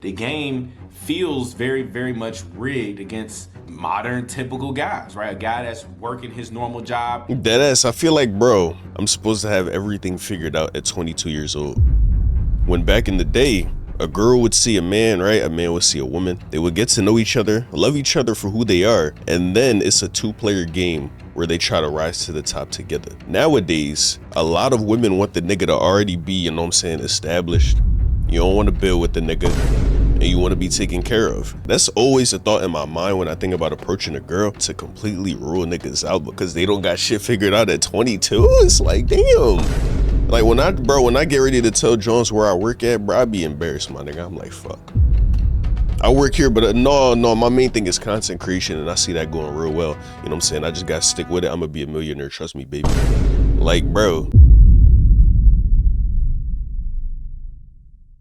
The game feels very, very much rigged against modern typical guys, right? A guy that's working his normal job. Deadass, I feel like, bro, I'm supposed to have everything figured out at 22 years old. When back in the day, a girl would see a man, right? A man would see a woman. They would get to know each other, love each other for who they are, and then it's a two-player game where they try to rise to the top together. Nowadays, a lot of women want the nigga to already be, you know what I'm saying, established. You don't want to build with the nigga, and you want to be taken care of. That's always a thought in my mind when I think about approaching a girl, to completely rule niggas out because they don't got shit figured out at 22. It's like, damn. Like when I get ready to tell Jones where I work at, bro, I be embarrassed, my nigga. I'm like, fuck. I work here, but no, my main thing is content creation, and I see that going real well. You know what I'm saying? I just gotta stick with it. I'm gonna be a millionaire, trust me, baby. Like, bro.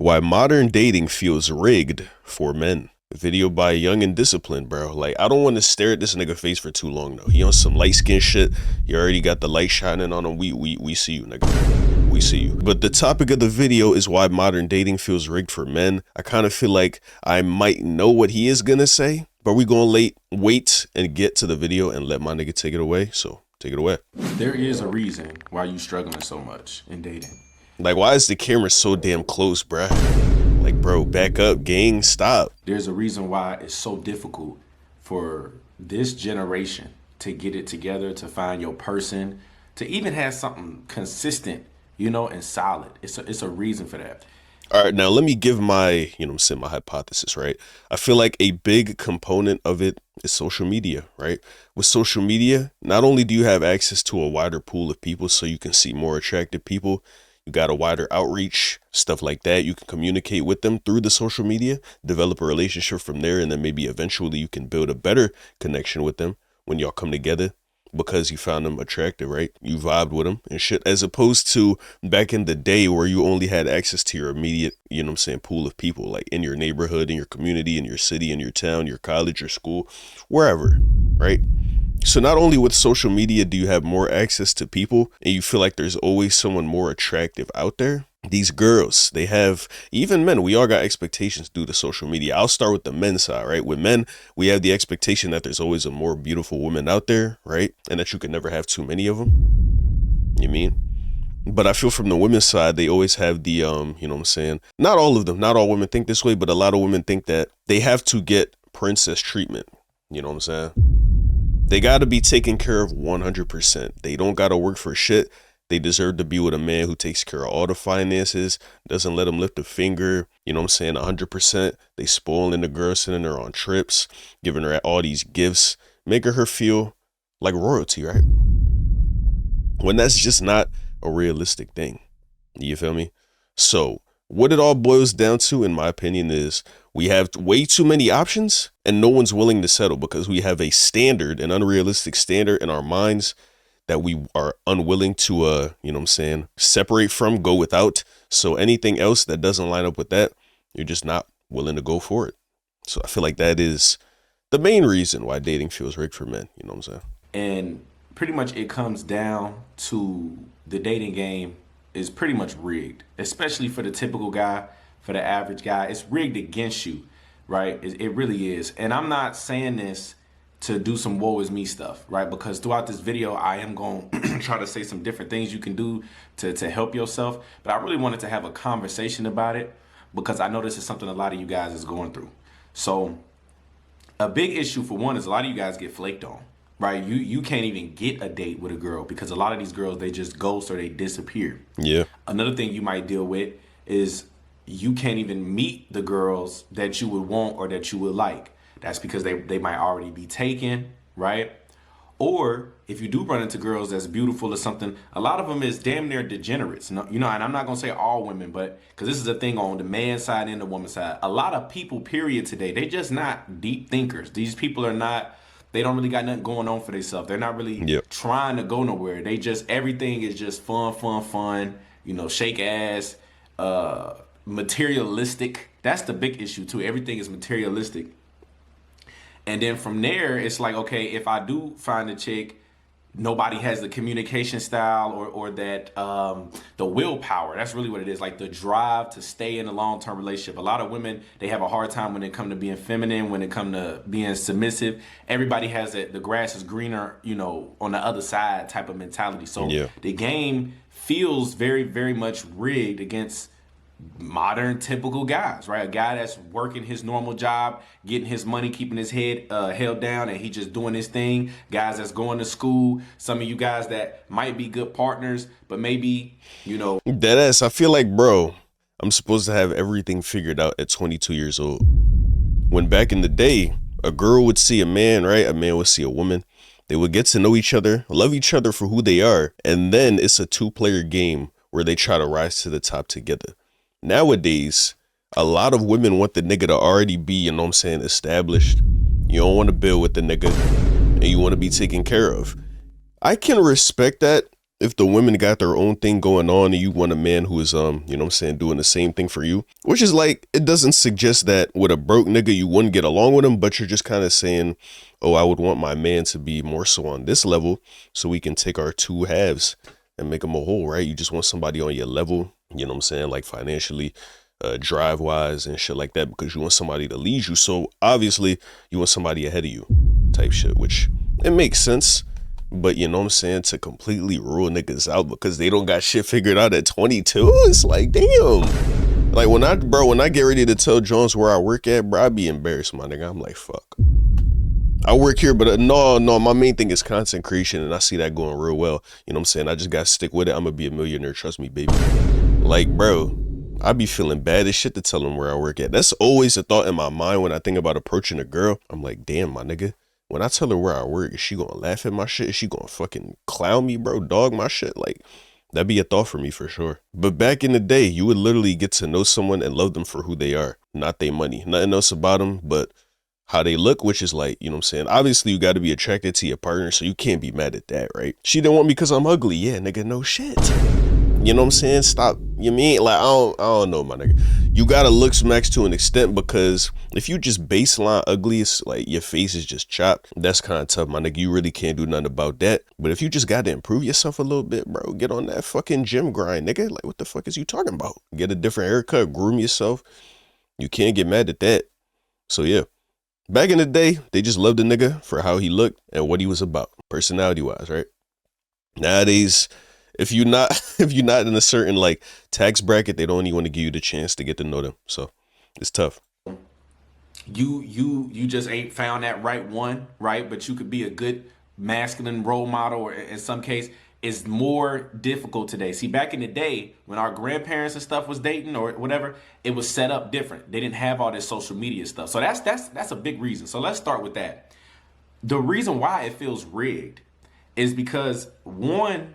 Why modern dating feels rigged for men. Video by Young and Disciplined, bro. Like, I don't want to stare at this nigga face for too long, though. He on some light skin shit. You already got the light shining on him. We see you, nigga. We see you. But the topic of the video is why modern dating feels rigged for men. I kind of feel like I might know what he is gonna say, but we gonna wait and get to the video and let my nigga take it away. So, take it away. There is a reason why you struggling so much in dating. Like, why is the camera so damn close, bruh? Like, bro, back up, gang, stop. There's a reason why it's so difficult for this generation to get it together, to find your person, to even have something consistent, you know, and solid. It's a reason for that. All right, now let me give my, you know what I'm saying, my hypothesis, right? I feel like a big component of it is social media, right? With social media, not only do you have access to a wider pool of people so you can see more attractive people, you got a wider outreach, stuff like that. You can communicate with them through the social media, develop a relationship from there, and then maybe eventually you can build a better connection with them when y'all come together because you found them attractive, right? You vibed with them and shit, as opposed to back in the day where you only had access to your immediate, you know what I'm saying, pool of people, like in your neighborhood, in your community, in your city, in your town, your college, your school, wherever, right? So not only with social media do you have more access to people and you feel like there's always someone more attractive out there, these girls, they have, even men, we all got expectations due to social media. I'll start with the men's side, right? With men, we have the expectation that there's always a more beautiful woman out there, right? And that you can never have too many of them. You mean? But I feel from the women's side, they always have the, you know what I'm saying? Not all of them, not all women think this way, but a lot of women think that they have to get princess treatment. You know what I'm saying? They got to be taken care of 100%. They don't got to work for shit. They deserve to be with a man who takes care of all the finances, doesn't let them lift a finger, you know what I'm saying, 100%. They spoiling the girl, sending her on trips, giving her all these gifts, making her feel like royalty, right? When that's just not a realistic thing. You feel me? So what it all boils down to, in my opinion, is we have way too many options and no one's willing to settle because we have a standard, an unrealistic standard in our minds that we are unwilling to, you know what I'm saying, separate from, go without. So anything else that doesn't line up with that, you're just not willing to go for it. So I feel like that is the main reason why dating feels rigged for men. You know what I'm saying? And pretty much it comes down to the dating game is pretty much rigged, especially for the typical guy, for the average guy. It's rigged against you, right? It really is. And I'm not saying this to do some woe is me stuff, right? Because throughout this video, I am going to try to say some different things you can do to help yourself. But I really wanted to have a conversation about it because I know this is something a lot of you guys is going through. So a big issue for one is a lot of you guys get flaked on, right? You can't even get a date with a girl because a lot of these girls, they just ghost or they disappear. Yeah. Another thing you might deal with is you can't even meet the girls that you would want or that you would like. That's because they might already be taken, right? Or if you do run into girls that's beautiful or something, a lot of them is damn near degenerates. You know, and I'm not going to say all women, but because this is a thing on the man side and the woman side. A lot of people, period, today, they just not deep thinkers. These people are not, they don't really got nothing going on for themselves. They're not really trying to go nowhere. They just, everything is just fun, you know, shake ass, materialistic. That's the big issue too. Everything is materialistic. And then from there, it's like, okay, if I do find a chick nobody has the communication style or that the willpower. That's really what it is, like the drive to stay in a long-term relationship. A lot of women, they have a hard time when it comes to being feminine, when it comes to being submissive. Everybody has that the grass is greener, you know, on the other side type of mentality. So Yeah. the game feels very, very much rigged against modern typical guys, right? A guy that's working his normal job, getting his money, keeping his head held down, and he just doing his thing. Guys that's going to school. Some of you guys that might be good partners, but maybe, you know. Deadass, I feel like, bro, I'm supposed to have everything figured out at 22 years old. When back in the day, a girl would see a man, right? A man would see a woman. They would get to know each other, love each other for who they are, and then it's a two-player game where they try to rise to the top together. Nowadays, a lot of women want the nigga to already be, you know what I'm saying, established. You don't want to build with the nigga, and you want to be taken care of. I can respect that if the women got their own thing going on and you want a man who is, you know what I'm saying, doing the same thing for you. Which is like, it doesn't suggest that with a broke nigga you wouldn't get along with him, but you're just kind of saying, oh, I would want my man to be more so on this level so we can take our two halves and make them a whole, right? You just want somebody on your level, you know what I'm saying, like financially, drive wise and shit like that, because you want somebody to lead you. So obviously you want somebody ahead of you type shit, which it makes sense. But you know what I'm saying, to completely rule niggas out because they don't got shit figured out at 22, it's like, damn. Like when I get ready to tell Jones where I work at, bro, I be embarrassed, my nigga. I'm like, fuck. I work here, but no, my main thing is content creation, and I see that going real well. You know what I'm saying? I just gotta stick with it. I'm gonna be a millionaire, trust me, baby. Like, bro, I be feeling bad as shit to tell them where I work at. That's always a thought in my mind when I think about approaching a girl. I'm like, damn, my nigga. When I tell her where I work, is she gonna laugh at my shit? Is she gonna fucking clown me, bro? Dog my shit? Like, that'd be a thought for me for sure. But back in the day, you would literally get to know someone and love them for who they are, not their money. Nothing else about them but how they look, which is like, you know what I'm saying? Obviously, you got to be attracted to your partner, so you can't be mad at that, right? She didn't want me because I'm ugly. Yeah, nigga, no shit. You know what I'm saying? Stop. You mean, like, I don't know, my nigga. You gotta look smacks to an extent, because if you just baseline ugly, it's like your face is just chopped. That's kind of tough, my nigga. You really can't do nothing about that. But if you just gotta improve yourself a little bit, bro, get on that fucking gym grind, nigga. Like, what the fuck is you talking about? Get a different haircut, groom yourself. You can't get mad at that. So yeah. Back in the day, they just loved the nigga for how he looked and what he was about, personality wise, right? Nowadays, if you're not in a certain like tax bracket, they don't even want to give you the chance to get to know them. So it's tough. You just ain't found that right one, right? But you could be a good masculine role model, or in some case, it's more difficult today. See, back in the day, when our grandparents and stuff was dating or whatever, it was set up different. They didn't have all this social media stuff. So that's a big reason. So let's start with that. The reason why it feels rigged is because, one,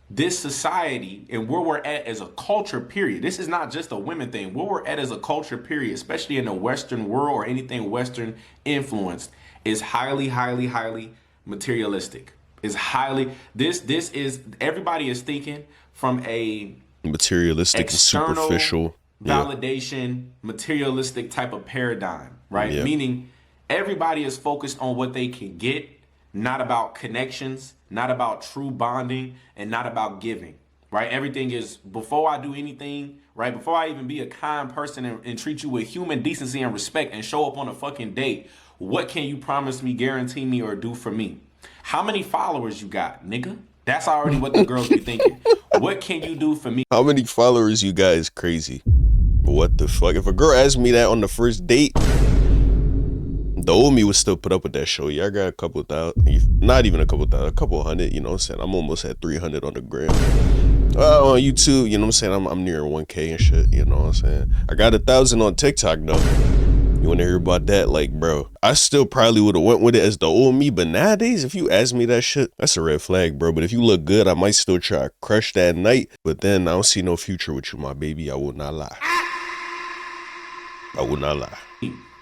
this society and where we're at as a culture, period. This is not just a women thing. Where we're at as a culture, period, especially in the Western world or anything Western influenced, is highly, highly, highly materialistic. Is highly, this is, everybody is thinking from a Materialistic and external superficial validation, materialistic type of paradigm, right? Yeah. Meaning everybody is focused on what they can get, not about connections, not about true bonding, and not about giving, right? Everything is, before I do anything, right? Before I even be a kind person and treat you with human decency and respect and show up on a fucking date, what can you promise me, guarantee me, or do for me? How many followers you got, nigga? That's already what the girls be thinking. What can you do for me? How many followers you got is crazy. What the fuck? If a girl asked me that on the first date, the old me would still put up with that show. Yeah, I got a couple thousand, not even a couple thousand, a couple hundred, you know what I'm saying? I'm almost at 300 on the gram. On YouTube, you know what I'm saying? I'm near 1K and shit, you know what I'm saying? I got 1,000 on TikTok though. You want to hear about that? Like, bro, I still probably would have went with it as the old me, but nowadays, if you ask me that shit, that's a red flag, bro. But if you look good, I might still try to crush that night, but then I don't see no future with you, my baby. I will not lie. I will not lie.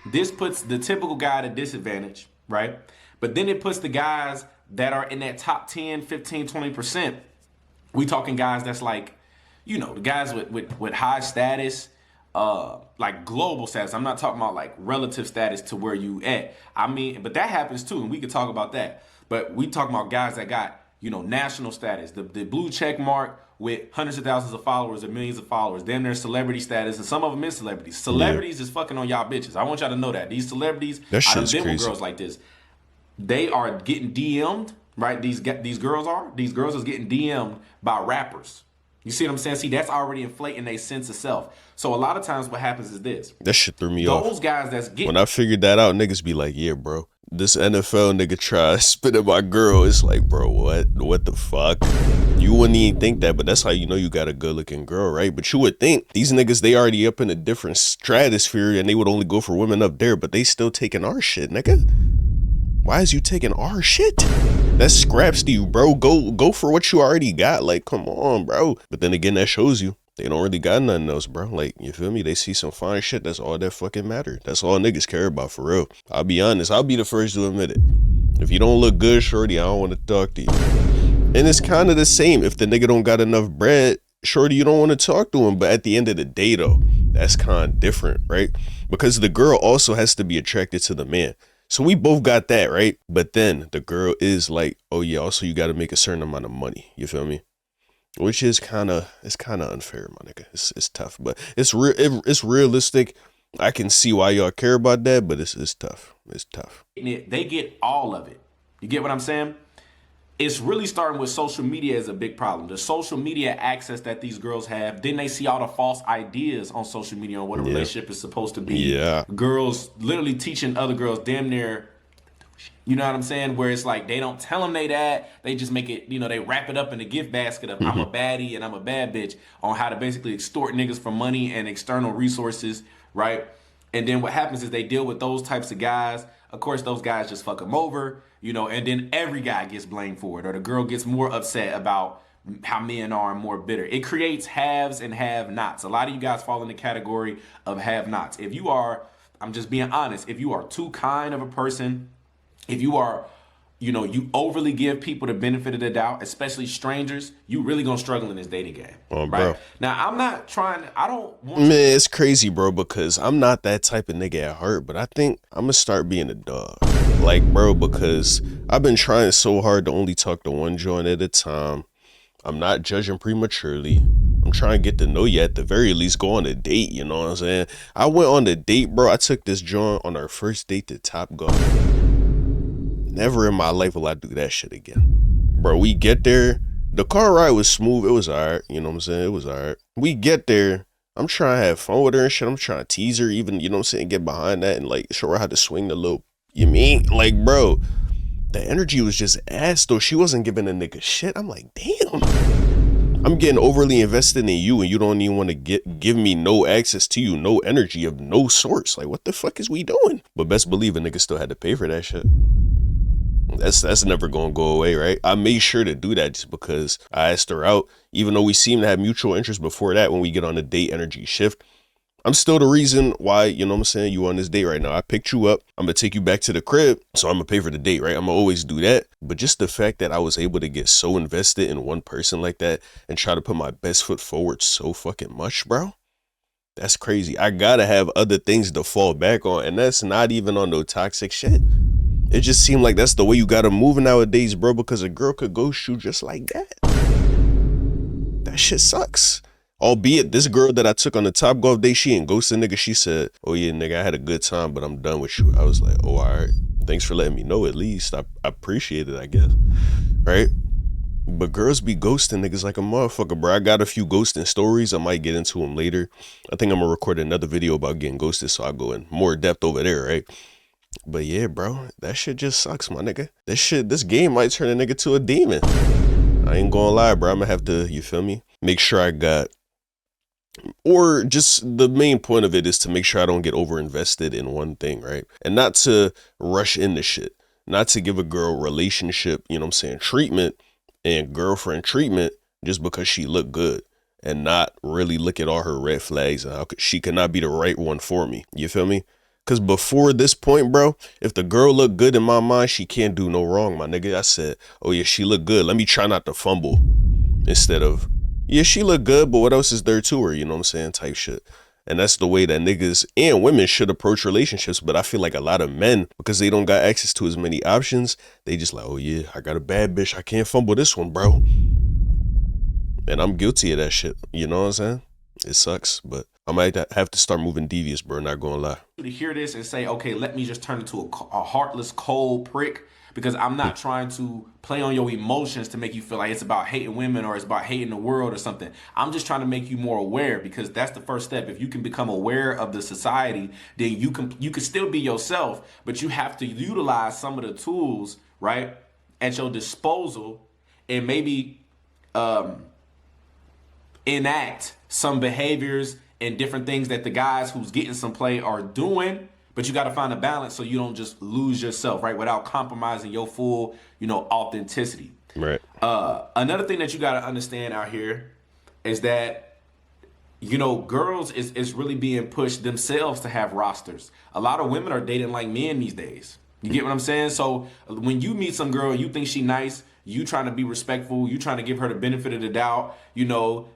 This puts the typical guy at a disadvantage, right? But then it puts the guys that are in that top 10, 15, 20%. We talking guys that's like, you know, the guys with high status, like global status. I'm not talking about like relative status to where you at. I mean, but that happens too, and we could talk about that. But we talking about guys that got national status, the blue check mark with hundreds of thousands of followers or millions of followers. Damn, there's celebrity status, and some of them is celebrities. Yeah, Celebrities is fucking on y'all bitches. I want y'all to know that. These celebrities, that I done shit's been with crazy. girls like this. They are getting DM'd, right? These girls are. These girls is getting DM'd by rappers. You see what I'm saying? See, that's already inflating their sense of self. So a lot of times what happens is this. That shit threw me off. Those guys that's When getting I figured that out, niggas be like, yeah, bro, this NFL nigga try to spit at my girl. It's like, bro, what the fuck? You wouldn't even think that, but that's how you know you got a good looking girl, right? But you would think these niggas, they already up in a different stratosphere and they would only go for women up there, but they still taking our shit, nigga. Why is you taking our shit? That's scraps to you, bro. Go for what you already got. Like, come on, bro. But then again, that shows you they don't really got nothing else, bro. Like, you feel me? They see some fine shit. That's all that fucking matter. That's all niggas care about, for real. I'll be honest. I'll be the first to admit it. If you don't look good, shorty, I don't want to talk to you. And it's kind of the same. If the nigga don't got enough bread, shorty, you don't want to talk to him. But at the end of the day, though, that's kind of different, right? Because the girl also has to be attracted to the man. So we both got that, right? But then the girl is like, oh yeah, also you got to make a certain amount of money. You feel me? Which is kind of unfair, my nigga. It's tough, but it's realistic. I can see why y'all care about that, but it's tough. It's tough. they get all of it. You get what I'm saying? It's really starting with social media as a big problem. The social media access that these girls have, then they see all the false ideas on social media on what a relationship is supposed to be. Yeah. Girls literally teaching other girls damn near, you know what I'm saying? Where it's like they don't tell them they that, they just make it, they wrap it up in a gift basket of I'm a baddie and I'm a bad bitch, on how to basically extort niggas for money and external resources, right? And then what happens is they deal with those types of guys. Of course, those guys just fuck them over, and then every guy gets blamed for it, or the girl gets more upset about how men are and more bitter. It creates haves and have-nots. A lot of you guys fall in the category of have-nots. If you are, I'm just being honest, if you are too kind of a person, if you are, you overly give people the benefit of the doubt, especially strangers, you really gonna struggle in this dating game. Oh, right? bro. Now, I'm not trying, I don't want Man, it's crazy, bro, because I'm not that type of nigga at heart, but I think I'm gonna start being a dog. Like, bro, because I've been trying so hard to only talk to one joint at a time. I'm not judging prematurely. I'm trying to get to know you, at the very least. Go on a date, you know what I'm saying? I went on a date, bro. I took this joint on our first date to Top Golf. Never in my life will I do that shit again. Bro, we get there. The car ride was smooth. It was alright. You know what I'm saying? It was alright. We get there. I'm trying to have fun with her and shit. I'm trying to tease her, even, you know what I'm saying, get behind that and like show her how to swing the little, you mean? Like, bro, the energy was just ass though. She wasn't giving a nigga shit. I'm like, damn. I'm getting overly invested in you and you don't even want to give me no access to you, no energy of no source. Like, what the fuck is we doing? But best believe a nigga still had to pay for that shit. That's never gonna go away, right? I made sure to do that just because I asked her out, even though we seem to have mutual interest before that. When we get on a date energy shift, I'm still the reason why, you know what I'm saying, you on this date right now. I picked you up, I'm gonna take you back to the crib, so I'm gonna pay for the date, right? I'm gonna always do that. But just the fact that I was able to get so invested in one person like that and try to put my best foot forward so fucking much, bro, that's crazy. I gotta have other things to fall back on, and that's not even on no toxic shit. It just seemed like that's the way you gotta move nowadays, bro, because a girl could ghost you just like that. That shit sucks. Albeit, this girl that I took on the Top Golf date, she ain't ghosted nigga. She said, oh yeah, nigga, I had a good time, but I'm done with you. I was like, oh, all right. Thanks for letting me know at least. I appreciate it, I guess. Right? But girls be ghosting niggas like a motherfucker, bro. I got a few ghosting stories. I might get into them later. I think I'm gonna record another video about getting ghosted, so I'll go in more depth over there, right? But yeah, bro, that shit just sucks, my nigga. This game might turn a nigga to a demon. I ain't gonna lie, bro. I'm gonna have to, you feel me? Make sure I got, or just the main point of it is to make sure I don't get over invested in one thing, right? And not to rush into shit, not to give a girl relationship, you know what I'm saying, treatment and girlfriend treatment just because she looked good, and not really look at all her red flags and how she could not be the right one for me. You feel me? Because before this point, bro, if the girl looked good in my mind, she can't do no wrong, my nigga. I said, oh yeah, she looked good. Let me try not to fumble. Instead of, yeah, she looked good, but what else is there to her? You know what I'm saying? Type shit. And that's the way that niggas and women should approach relationships. But I feel like a lot of men, because they don't got access to as many options, they just like, oh yeah, I got a bad bitch, I can't fumble this one, bro. And I'm guilty of that shit. You know what I'm saying? It sucks, but I might have to start moving devious, bro. Not gonna lie. To hear this and say, okay, let me just turn into a heartless, cold prick, because I'm not trying to play on your emotions to make you feel like it's about hating women or it's about hating the world or something. I'm just trying to make you more aware, because that's the first step. If you can become aware of the society, then you can still be yourself, but you have to utilize some of the tools, right, at your disposal, and maybe enact some behaviors and different things that the guys who's getting some play are doing. But you got to find a balance so you don't just lose yourself, right, without compromising your full, authenticity. Right. Another thing that you got to understand out here is that, girls is really being pushed themselves to have rosters. A lot of women are dating like men these days. You get what I'm saying? So when you meet some girl and you think she nice, you trying to be respectful, you trying to give her the benefit of the doubt,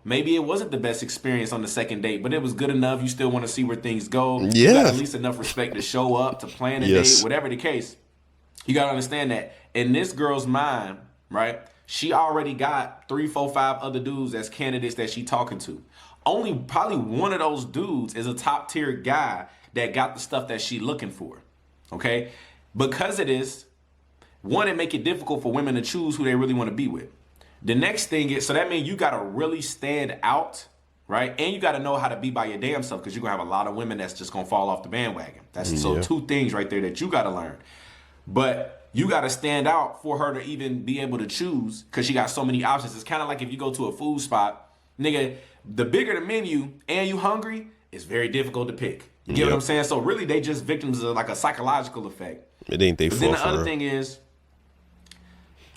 maybe it wasn't the best experience on the second date, but it was good enough. You still want to see where things go. Yeah. You got at least enough respect to show up, to plan a date, whatever the case. You got to understand that in this girl's mind, right, she already got 3, 4, 5 other dudes as candidates that she talking to. Only probably one of those dudes is a top tier guy that got the stuff that she looking for. Okay? Because of this, one, it make it difficult for women to choose who they really want to be with. The next thing is, so that means you got to really stand out, right? And you got to know how to be by your damn self, because you're going to have a lot of women that's just going to fall off the bandwagon. That's so 2 things right there that you got to learn. But you got to stand out for her to even be able to choose, because she got so many options. It's kind of like if you go to a food spot, nigga, the bigger the menu and you hungry, it's very difficult to pick. You get what I'm saying? So really, they just victims of like a psychological effect. It ain't they fault. Then the other thing is,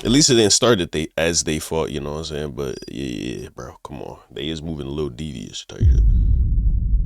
at least it didn't start as they fought, you know what I'm saying? But yeah, bro, come on. They is moving a little devious. Tell you that.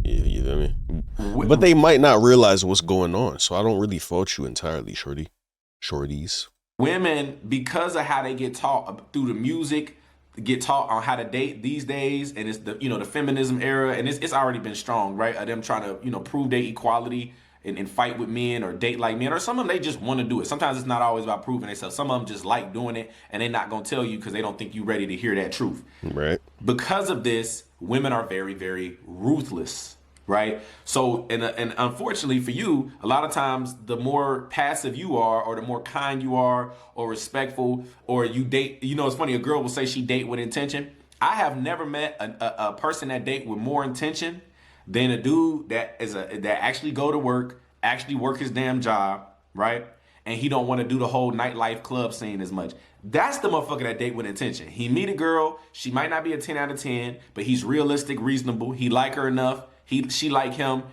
Yeah, you know what I mean? But they might not realize what's going on. So I don't really fault you entirely, shorties. Women, because of how they get taught through the music, get taught on how to date these days, and it's the the feminism era, and it's already been strong, right? Of them trying to prove their equality and fight with men or date like men, or some of them they just want to do it. Sometimes it's not always about proving themselves. Some of them just like doing it, and they're not gonna tell you because they don't think you're ready to hear that truth. Right. Because of this, women are very, very ruthless, right? So, and unfortunately for you, a lot of times the more passive you are, or the more kind you are, or respectful, or you date, it's funny, a girl will say she date with intention. I have never met a person that date with more intention than a dude that actually go to work, actually work his damn job, right? And he don't want to do the whole nightlife club scene as much. That's the motherfucker that date with intention. He meet a girl, she might not be a 10 out of 10, but he's realistic, reasonable. He like her enough. She like him,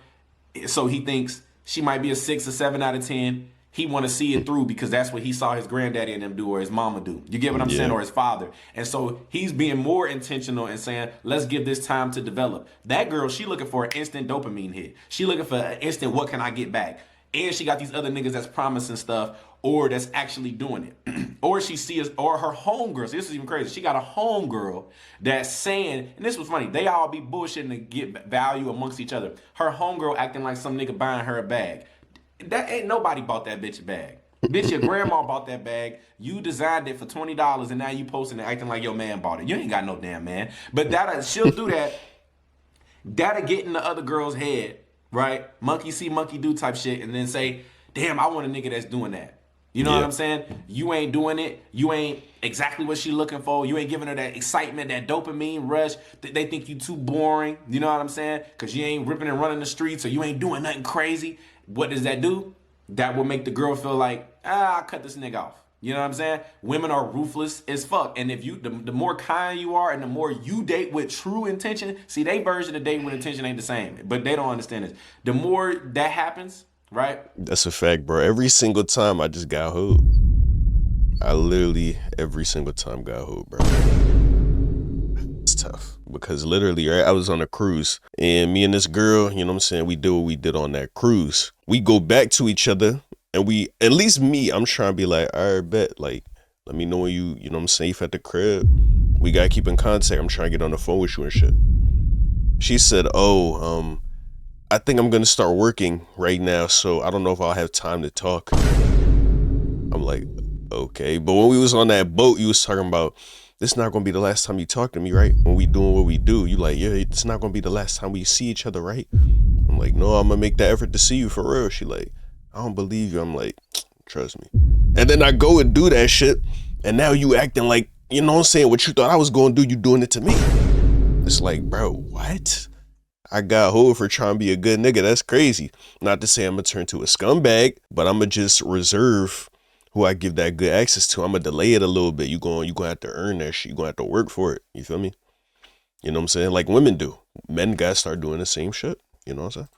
so he thinks she might be a 6 or 7 out of 10. He want to see it through because that's what he saw his granddaddy and them do, or his mama do. You get what I'm saying? Or his father. And so he's being more intentional and saying, let's give this time to develop. That girl, she looking for an instant dopamine hit. She looking for an instant, what can I get back? And she got these other niggas that's promising stuff, or that's actually doing it. Or she sees, or her homegirls. This is even crazy. She got a homegirl that's saying, and this was funny, they all be bullshitting to get value amongst each other. Her homegirl acting like some nigga buying her a bag. That ain't nobody bought that bitch a bag. Bitch, your grandma bought that bag. You designed it for $20, and now you posting it acting like your man bought it. You ain't got no damn man. But she'll do that. That'll get in the other girl's head, right? Monkey see, monkey do type shit, and then say, damn, I want a nigga that's doing that. You know what I'm saying? You ain't doing it. You ain't exactly what she looking for. You ain't giving her that excitement, that dopamine rush. They think you too boring. You know what I'm saying? Because you ain't ripping and running the streets, or you ain't doing nothing crazy. What does that do? That will make the girl feel like, I'll cut this nigga off. You know what I'm saying? Women are ruthless as fuck. And if you, the more kind you are and the more you date with true intention, see, they version of dating with intention ain't the same, but they don't understand this. The more that happens, right? That's a fact, bro. Every single time I just got hooked. I literally, every single time got hooked, bro. It's tough. Because literally, right, I was on a cruise, and me and this girl, you know what I'm saying, we did what we did on that cruise. We go back to each other, and we, at least me, I'm trying to be like, all right, bet, like, let me know when you know what I'm safe at the crib. We gotta keep in contact. I'm trying to get on the phone with you and shit. She said, I think I'm gonna start working right now, so I don't know if I'll have time to talk. I'm like, okay. But when we was on that boat, you was talking about, this not gonna be the last time you talk to me, right? When we doing what we do, you like, yeah, it's not gonna be the last time we see each other, right? I'm like, no, I'm gonna make that effort to see you for real. She like, I don't believe you. I'm like, trust me. And then I go and do that shit, and now you acting like, you know what I'm saying, what you thought I was gonna do, you doing it to me. It's like, bro, what? I got hold for trying to be a good nigga. That's crazy. Not to say I'm gonna turn to a scumbag, but I'm gonna just reserve who I give that good access to. I'm gonna delay it a little bit. You gonna have to earn that shit. You gonna have to work for it. You feel me? You know what I'm saying? Like women do. Men gotta start doing the same shit. You know what I'm saying?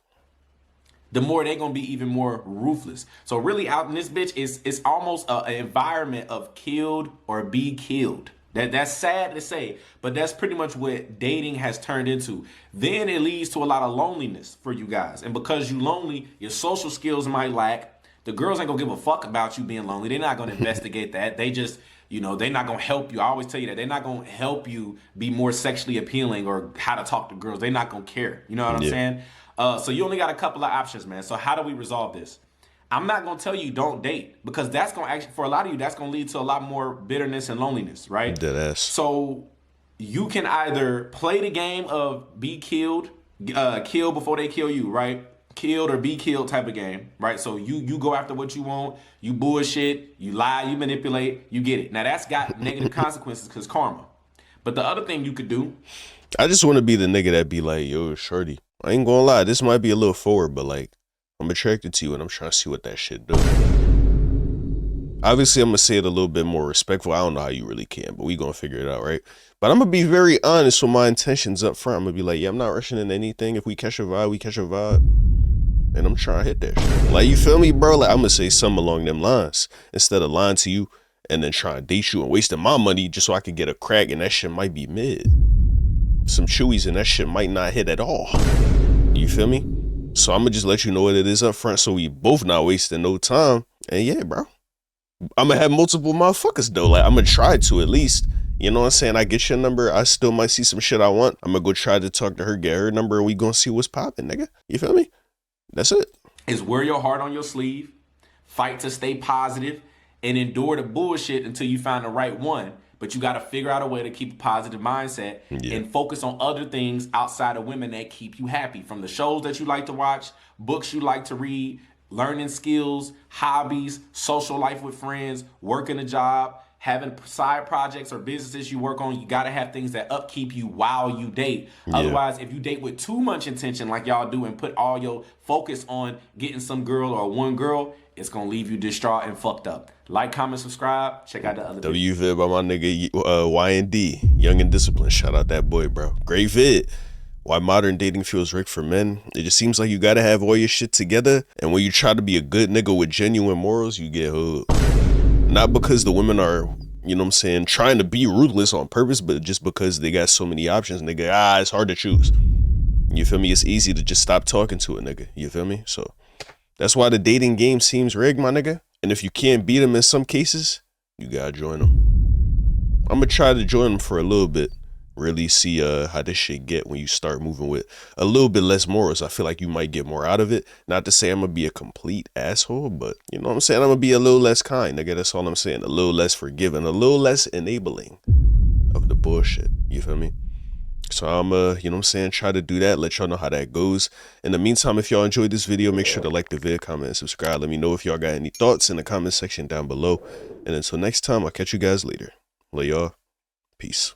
The more they're gonna be even more ruthless. So really out in this bitch, it's almost an environment of killed or be killed. That's sad to say, but that's pretty much what dating has turned into. Then it leads to a lot of loneliness for you guys. And because you lonely, your social skills might lack. The girls ain't gonna give a fuck about you being lonely. They're not gonna investigate that. They just, they're not gonna help you. I always tell you that. They're not gonna help you be more sexually appealing or how to talk to girls. They're not gonna care. You know what I'm saying? So you only got a couple of options, man. So how do we resolve this? I'm not gonna tell you don't date, because that's gonna actually, for a lot of you, that's gonna lead to a lot more bitterness and loneliness, right? Deadass. So you can either play the game of be killed, kill before they kill you, right? Killed or be killed type of game, right? So you go after what you want, you bullshit, you lie, you manipulate, you get it. Now that's got negative consequences because karma. But the other thing you could do, I just want to be the nigga that be like, yo, shorty, I ain't gonna lie, this might be a little forward, but like, I'm attracted to you and I'm trying to see what that shit do. Obviously, I'm gonna say it a little bit more respectful. I don't know how you really can, but we gonna figure it out, right? But I'm gonna be very honest with my intentions up front. I'm gonna be like, yeah, I'm not rushing into anything. If we catch a vibe, we catch a vibe. And I'm trying to hit that shit. Like, you feel me, bro? Like, I'm gonna say something along them lines instead of lying to you and then trying to date you and wasting my money just so I could get a crack, and that shit might be mid. Some chewies and that shit might not hit at all. You feel me? So I'm gonna just let you know what it is up front so we both not wasting no time. And yeah, bro, I'm gonna have multiple motherfuckers though. Like, I'm gonna try to at least. You know what I'm saying? I get your number. I still might see some shit I want. I'm gonna go try to talk to her, get her number, and we gonna see what's popping, nigga. You feel me? That's it. is wear your heart on your sleeve, fight to stay positive, and endure the bullshit until you find the right one. But you got to figure out a way to keep a positive mindset and focus on other things outside of women that keep you happy. From the shows that you like to watch, books you like to read, learning skills, hobbies, social life with friends, working a job, having side projects or businesses you work on. You got to have things that upkeep you while you date. Otherwise, if you date with too much intention like y'all do and put all your focus on getting some girl or one girl, it's going to leave you distraught and fucked up. Like, comment, subscribe. Check out the other videos. W-Vid by my nigga Y&D, Young and Disciplined. Shout out that boy, bro. Great vid. Why modern dating feels rigged for men. It just seems like you gotta have all your shit together, and when you try to be a good nigga with genuine morals, you get hooked. Not because the women are, you know what I'm saying, trying to be ruthless on purpose, but just because they got so many options, and they go, it's hard to choose. You feel me? It's easy to just stop talking to a nigga. You feel me? So that's why the dating game seems rigged, my nigga. And if you can't beat them in some cases, you gotta join them. I'm gonna try to join them for a little bit. Really see how this shit get when you start moving with a little bit less morals. I feel like you might get more out of it. Not to say I'm gonna be a complete asshole, but you know what I'm saying? I'm gonna be a little less kind, nigga. That's all I'm saying. A little less forgiving, a little less enabling of the bullshit. You feel me? So I'm you know what I'm saying, try to do that, let y'all know how that goes. In the meantime, if y'all enjoyed this video, make sure to like the vid, comment, and subscribe. Let me know if y'all got any thoughts in the comment section down below. And until next time, I'll catch you guys later. Love y'all. Peace.